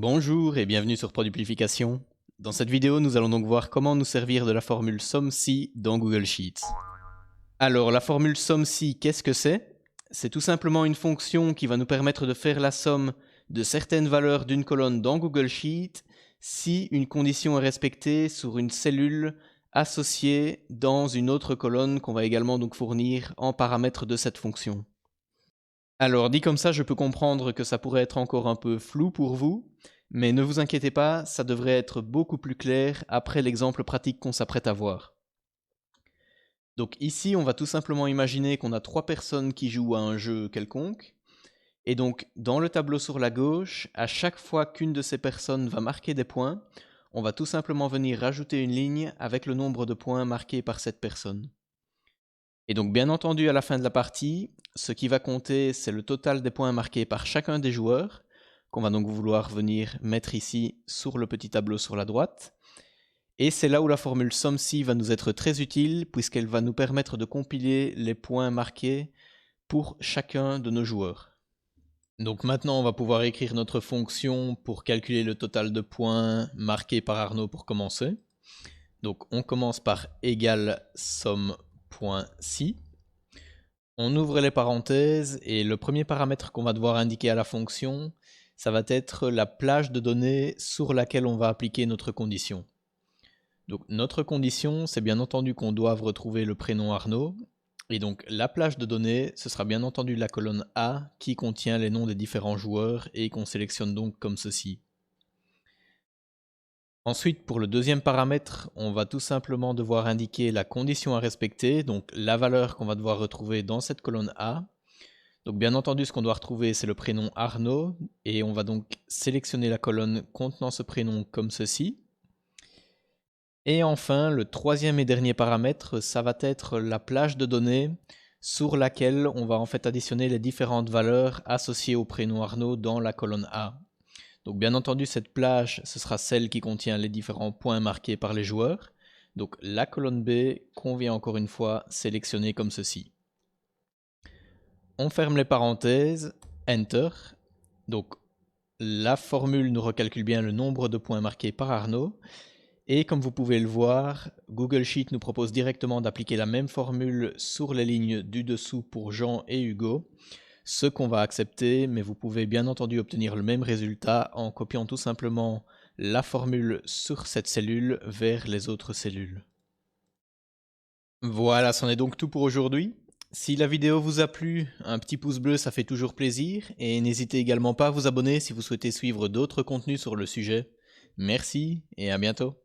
Bonjour et bienvenue sur Produplication. Dans cette vidéo, nous allons donc voir comment nous servir de la formule SUMC dans Google Sheets. Alors, la formule SUMC, qu'est-ce que c'est? C'est tout simplement une fonction qui va nous permettre de faire la somme de certaines valeurs d'une colonne dans Google Sheets si une condition est respectée sur une cellule associée dans une autre colonne qu'on va également donc fournir en paramètres de cette fonction. Alors, dit comme ça, je peux comprendre que ça pourrait être encore un peu flou pour vous, mais ne vous inquiétez pas, ça devrait être beaucoup plus clair après l'exemple pratique qu'on s'apprête à voir. Donc ici, on va tout simplement imaginer qu'on a 3 personnes qui jouent à un jeu quelconque, et donc dans le tableau sur la gauche, à chaque fois qu'une de ces personnes va marquer des points, on va tout simplement venir rajouter une ligne avec le nombre de points marqués par cette personne. Et donc bien entendu à la fin de la partie, ce qui va compter c'est le total des points marqués par chacun des joueurs, qu'on va donc vouloir venir mettre ici sur le petit tableau sur la droite. Et c'est là où la formule SUMC va nous être très utile puisqu'elle va nous permettre de compiler les points marqués pour chacun de nos joueurs. Donc maintenant on va pouvoir écrire notre fonction pour calculer le total de points marqués par Arnaud pour commencer. Donc on commence par égal somme.si. On ouvre les parenthèses et le premier paramètre qu'on va devoir indiquer à la fonction, ça va être la plage de données sur laquelle on va appliquer notre condition. Donc notre condition, c'est bien entendu qu'on doive retrouver le prénom Arnaud. Et donc la plage de données, ce sera bien entendu la colonne A qui contient les noms des différents joueurs et qu'on sélectionne donc comme ceci. Ensuite, pour le deuxième paramètre, on va tout simplement devoir indiquer la condition à respecter, donc la valeur qu'on va devoir retrouver dans cette colonne A. Donc bien entendu, ce qu'on doit retrouver, c'est le prénom Arnaud, et on va donc sélectionner la colonne contenant ce prénom comme ceci. Et enfin, le troisième et dernier paramètre, ça va être la plage de données sur laquelle on va en fait additionner les différentes valeurs associées au prénom Arnaud dans la colonne A. Donc bien entendu, cette plage, ce sera celle qui contient les différents points marqués par les joueurs. Donc la colonne B qu'on vient encore une fois sélectionner comme ceci. On ferme les parenthèses, Enter. Donc la formule nous recalcule bien le nombre de points marqués par Arnaud. Et comme vous pouvez le voir, Google Sheet nous propose directement d'appliquer la même formule sur les lignes du dessous pour Jean et Hugo. Ce qu'on va accepter, mais vous pouvez bien entendu obtenir le même résultat en copiant tout simplement la formule sur cette cellule vers les autres cellules. Voilà, c'en est donc tout pour aujourd'hui. Si la vidéo vous a plu, un petit pouce bleu ça fait toujours plaisir et n'hésitez également pas à vous abonner si vous souhaitez suivre d'autres contenus sur le sujet. Merci et à bientôt.